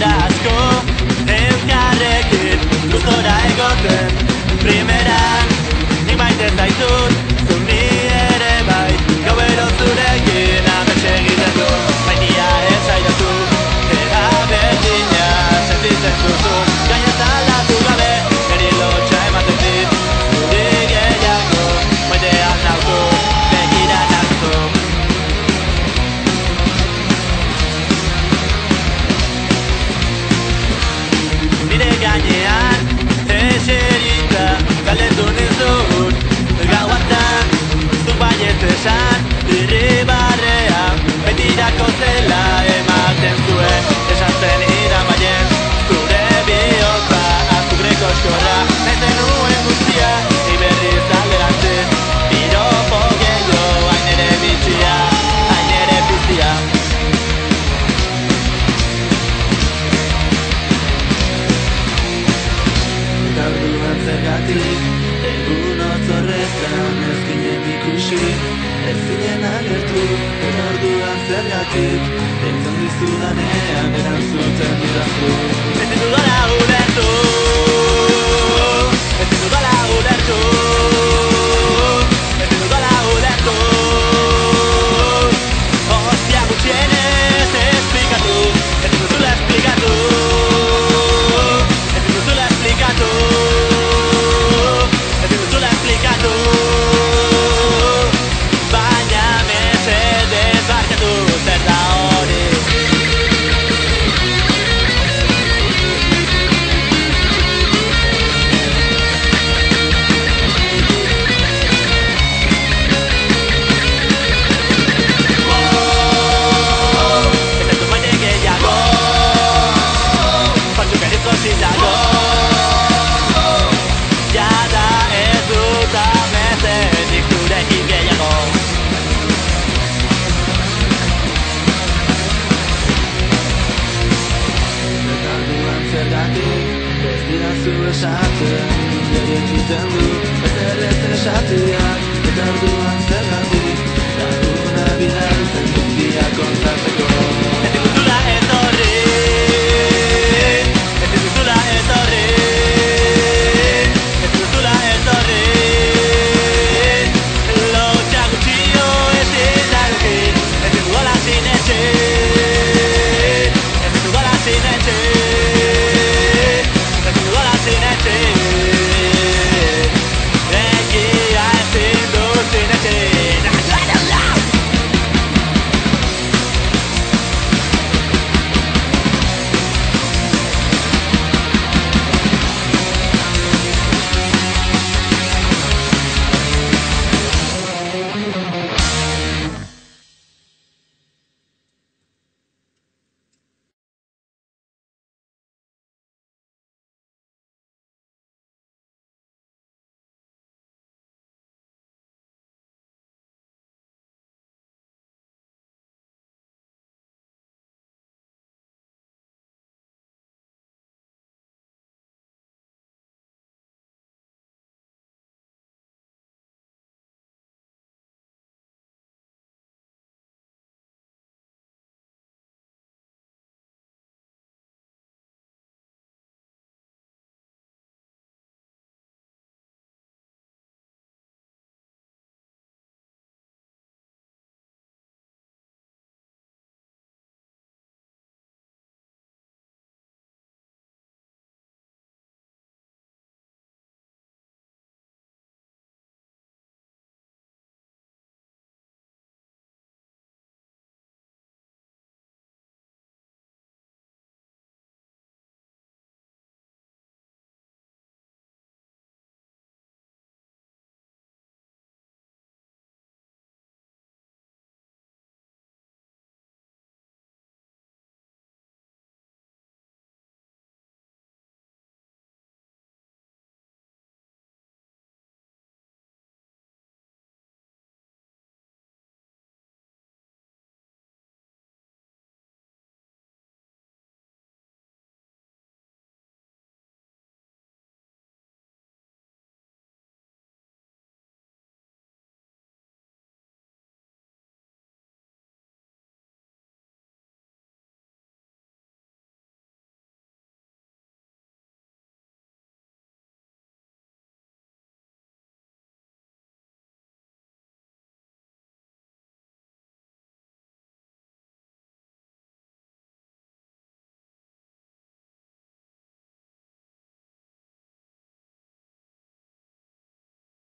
Asko, elkarrekin gustora egoten primeran, nik maite zaitut, zu ni ere bai, gauero zurekin amets egiten du, maitia ez zaitatu, era berdina sentitzen duzu, gainez aldatu gabe, eri lotxa ematen dit, zuri gehiago, maitean nautu, begira nautu. Nire gainean, eserita, galdetu nizun, gauatan, zuk baiet esan, irribarrea, betirako zela ematen zuen, esan zen iramaien, zure bihotza, azugreko eskorra, nahizen nuen guztia, iberriz alderantziz, piropo gehiago, hain ere bitxia, hain ere piztia. Zergatik, egun otzorretan ez ginen ikusi, ez zinen agertu, eta orduan zergatik, entzun dizudanean erantzuten didazu. Ez dudala ulertu, ez dudala ulertu, ez dudala ulertu, hostia gutxienez esplikatu, ez duzula esplikatu, ez duzula esplikatu. Baina mesedez barkatu zer da hori. Ez du maite gehiago, batzuk erizko zilago. Jada ez dut amezenik zurekin gehiago. Eta orduan zergatik ez didazu esaten, nire egiten du eta ez esateak. Eta orduan zergatik laguna bidea.